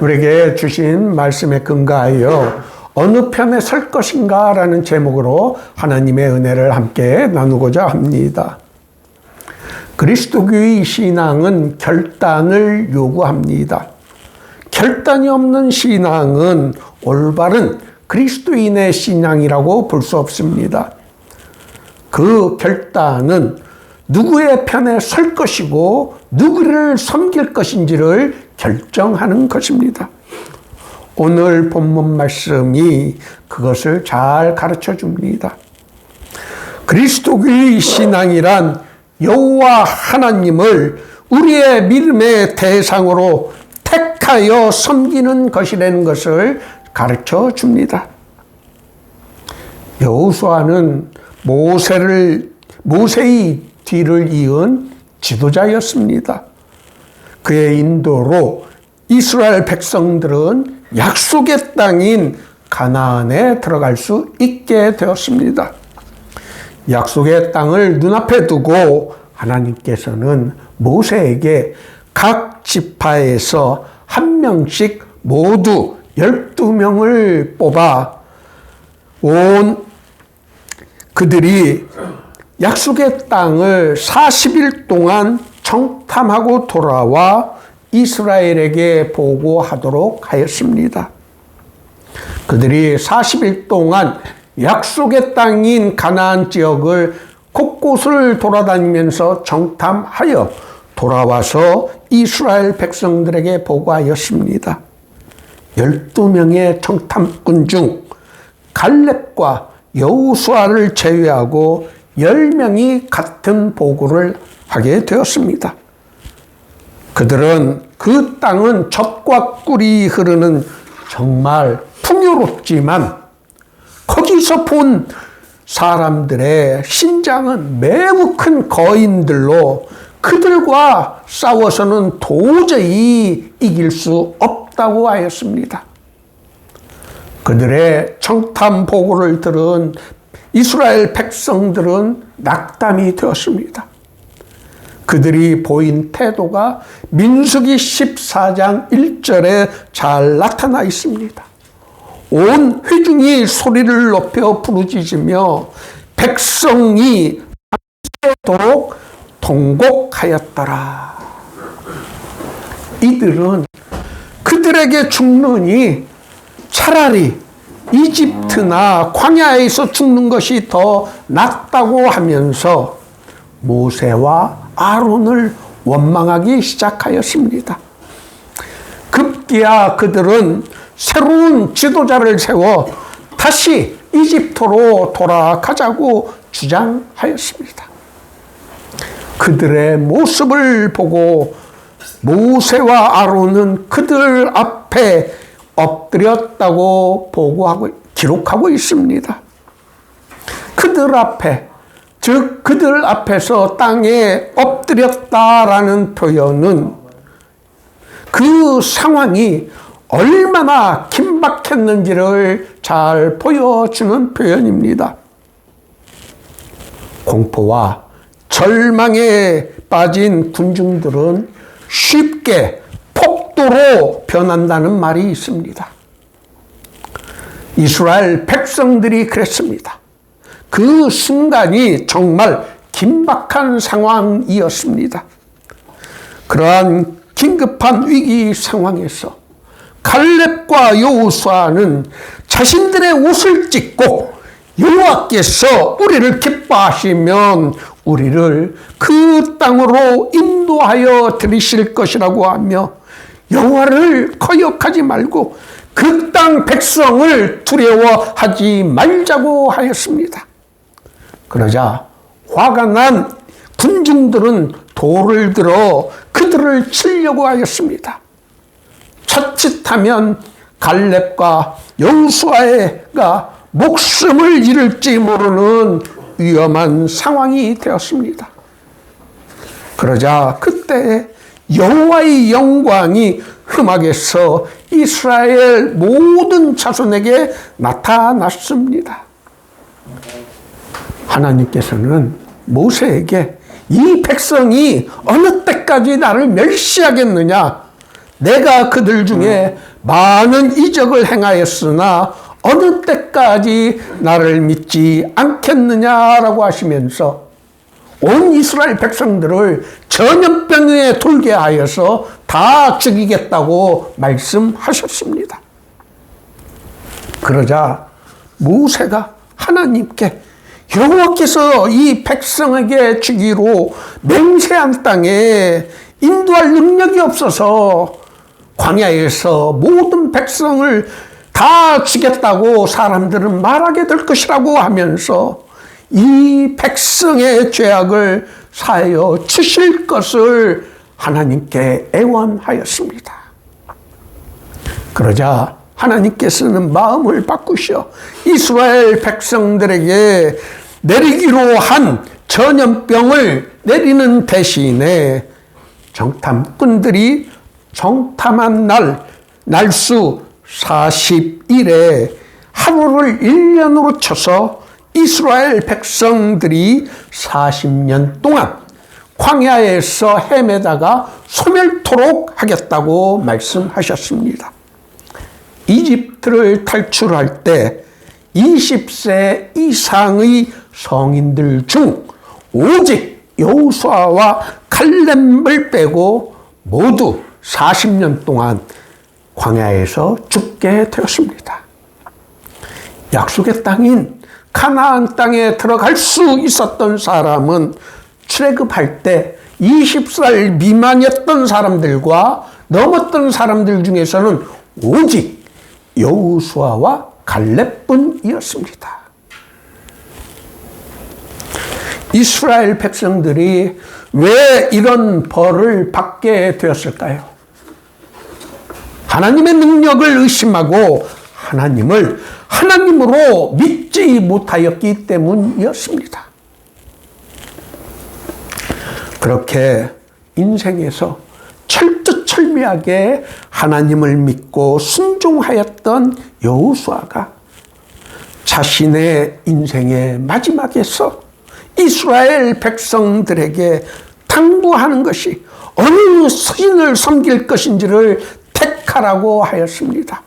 우리에게 주신 말씀에 근거하여 어느 편에 설 것인가 라는 제목으로 하나님의 은혜를 함께 나누고자 합니다. 그리스도교의 신앙은 결단을 요구합니다. 결단이 없는 신앙은 올바른 그리스도인의 신앙이라고 볼 수 없습니다. 그 결단은 누구의 편에 설 것이고 누구를 섬길 것인지를 결정하는 것입니다. 오늘 본문 말씀이 그것을 잘 가르쳐 줍니다. 그리스도의 신앙이란 여호와 하나님을 우리의 믿음의 대상으로 택하여 섬기는 것이라는 것을 가르쳐 줍니다. 여호수아는 모세의 뒤를 이은 지도자였습니다. 그의 인도로 이스라엘 백성들은 약속의 땅인 가나안에 들어갈 수 있게 되었습니다. 약속의 땅을 눈앞에 두고 하나님께서는 모세에게 각 지파에서 한 명씩 모두 12명을 뽑아 그들이 약속의 땅을 40일 동안 정탐하고 돌아와 이스라엘에게 보고하도록 하였습니다. 그들이 40일 동안 약속의 땅인 가나안 지역을 곳곳을 돌아다니면서 정탐하여 돌아와서 이스라엘 백성들에게 보고하였습니다. 12명의 정탐꾼 중 갈렙과 여호수아를 제외하고 10명이 같은 보고를 하게 되었습니다. 그들은 그 땅은 젖과 꿀이 흐르는 정말 풍요롭지만 거기서 본 사람들의 신장은 매우 큰 거인들로 그들과 싸워서는 도저히 이길 수 없다고 하였습니다. 그들의 정탐 보고를 들은 이스라엘 백성들은 낙담이 되었습니다. 그들이 보인 태도가 민수기 14장 1절에 잘 나타나 있습니다. 온 회중이 소리를 높여 부르짖으며 백성이 밤새도록 통곡하였더라. 이들은 그들에게 죽느니 차라리 이집트나 광야에서 죽는 것이 더 낫다고 하면서 모세와 아론을 원망하기 시작하였습니다. 급기야 그들은 새로운 지도자를 세워 다시 이집트로 돌아가자고 주장하였습니다. 그들의 모습을 보고 모세와 아론은 그들 앞에 엎드렸다고 기록하고 있습니다. 그들 앞에, 즉 그들 앞에서 땅에 엎드렸다라는 표현은 그 상황이 얼마나 긴박했는지를 잘 보여주는 표현입니다. 공포와 절망에 빠진 군중들은 쉽게 폭도로 변한다는 말이 있습니다. 이스라엘 백성들이 그랬습니다. 그 순간이 정말 긴박한 상황이었습니다. 그러한 긴급한 위기 상황에서 갈렙과 여호수아는 자신들의 옷을 찢고 여호와께서 우리를 기뻐하시면 우리를 그 땅으로 인도하여 들이실 것이라고 하며 여호와를 거역하지 말고 그 땅 백성을 두려워하지 말자고 하였습니다. 그러자 화가 난 군중들은 돌을 들어 그들을 치려고 하였습니다. 자칫하면 갈렙과 여호수아가 목숨을 잃을지 모르는 위험한 상황이 되었습니다. 그러자 그때 여호와의 영광이 흠악에서 이스라엘 모든 자손에게 나타났습니다. 하나님께서는 모세에게 이 백성이 어느 때까지 나를 멸시하겠느냐, 내가 그들 중에 많은 이적을 행하였으나 어느 때까지 나를 믿지 않겠느냐라고 하시면서 온 이스라엘 백성들을 전염병에 돌게 하여서 다 죽이겠다고 말씀하셨습니다. 그러자 모세가 하나님께 여호와께서 이 백성에게 주기로 맹세한 땅에 인도할 능력이 없어서 광야에서 모든 백성을 다 죽였다고 사람들은 말하게 될 것이라고 하면서 이 백성의 죄악을 사하여 주실 것을 하나님께 애원하였습니다. 그러자 하나님께서는 마음을 바꾸셔 이스라엘 백성들에게 내리기로 한 전염병을 내리는 대신에 정탐꾼들이 정탐한 날수 40일에 하루를 1년으로 쳐서 이스라엘 백성들이 40년 동안 광야에서 헤매다가 소멸토록 하겠다고 말씀하셨습니다. 이집트를 탈출할 때 20세 이상의 성인들 중 오직 여호수아와 칼렙을 빼고 모두 40년 동안 광야에서 죽게 되었습니다. 약속의 땅인 가나안 땅에 들어갈 수 있었던 사람은 출애굽할 때 20살 미만이었던 사람들과 넘었던 사람들 중에서는 오직 여호수아와 갈렙뿐이었습니다. 이스라엘 백성들이 왜 이런 벌을 받게 되었을까요? 하나님의 능력을 의심하고 하나님을 하나님으로 믿지 못하였기 때문이었습니다. 그렇게 인생에서 철두철미하게 하나님을 믿고 순종하였던 여호수아가 자신의 인생의 마지막에서 이스라엘 백성들에게 당부하는 것이 어느 신을 섬길 것인지를 택하라고 하였습니다.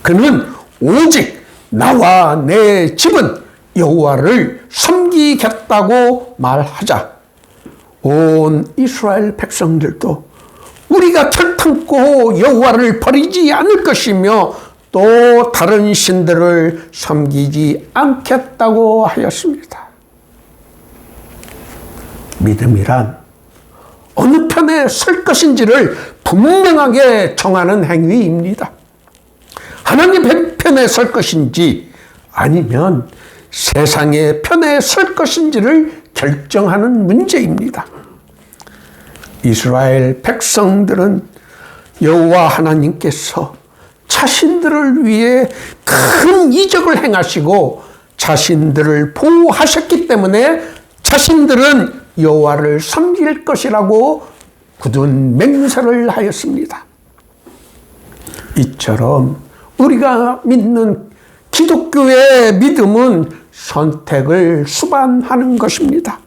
그는 오직 나와 내 집은 여호와를 섬기겠다고 말하자 온 이스라엘 백성들도 우리가 결탄코 여호와를 버리지 않을 것이며 또 다른 신들을 섬기지 않겠다고 하였습니다. 믿음이란 어느 편에 설 것인지를 분명하게 정하는 행위입니다. 하나님 편에 설 것인지 아니면 세상의 편에 설 것인지를 결정하는 문제입니다. 이스라엘 백성들은 여호와 하나님께서 자신들을 위해 큰 이적을 행하시고 자신들을 보호하셨기 때문에 자신들은 여호와를 섬길 것이라고 굳은 맹세를 하였습니다. 이처럼 우리가 믿는 기독교의 믿음은 선택을 수반하는 것입니다.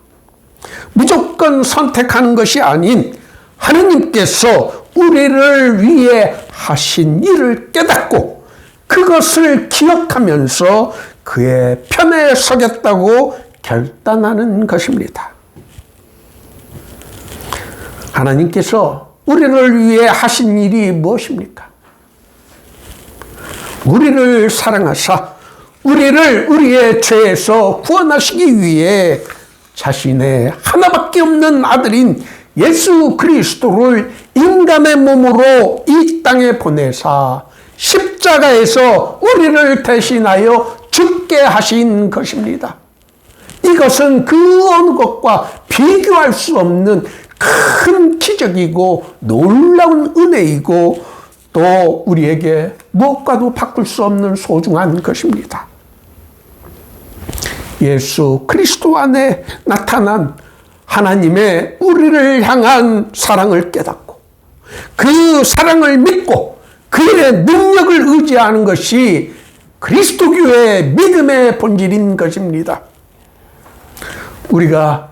무조건 선택하는 것이 아닌 하나님께서 우리를 위해 하신 일을 깨닫고 그것을 기억하면서 그의 편에 서겠다고 결단하는 것입니다. 하나님께서 우리를 위해 하신 일이 무엇입니까? 우리를 사랑하사 우리를 우리의 죄에서 구원하시기 위해 자신의 하나밖에 없는 아들인 예수 그리스도를 인간의 몸으로 이 땅에 보내사 십자가에서 우리를 대신하여 죽게 하신 것입니다. 이것은 그 어느 것과 비교할 수 없는 큰 기적이고 놀라운 은혜이고 또 우리에게 무엇과도 바꿀 수 없는 소중한 것입니다. 예수 그리스도 안에 나타난 하나님의 우리를 향한 사랑을 깨닫고 그 사랑을 믿고 그의 능력을 의지하는 것이 그리스도교의 믿음의 본질인 것입니다. 우리가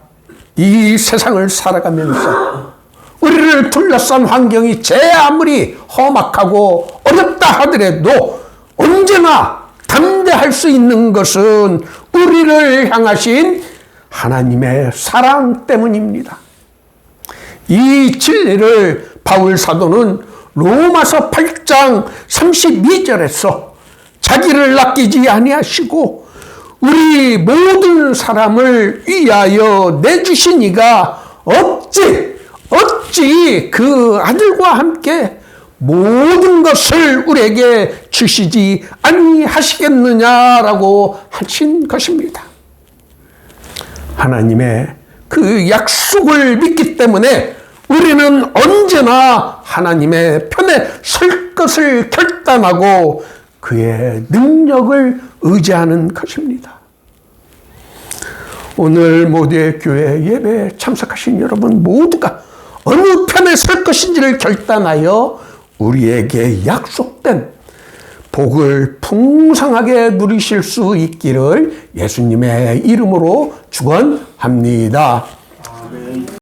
이 세상을 살아가면서 우리를 둘러싼 환경이 제 아무리 험악하고 어렵다 하더라도 언제나 담대할 수 있는 것은 우리를 향하신 하나님의 사랑 때문입니다. 이 진리를 바울 사도는 로마서 8장 32절에서 자기를 아끼지 아니하시고 우리 모든 사람을 위하여 내주신 이가 어찌 그 아들과 함께 모든 것을 우리에게 주시지 아니하시겠느냐라고 하신 것입니다. 하나님의 그 약속을 믿기 때문에 우리는 언제나 하나님의 편에 설 것을 결단하고 그의 능력을 의지하는 것입니다. 오늘 모두의 교회 예배에 참석하신 여러분 모두가 어느 편에 설 것인지를 결단하여 우리에게 약속된 복을 풍성하게 누리실 수 있기를 예수님의 이름으로 축원합니다.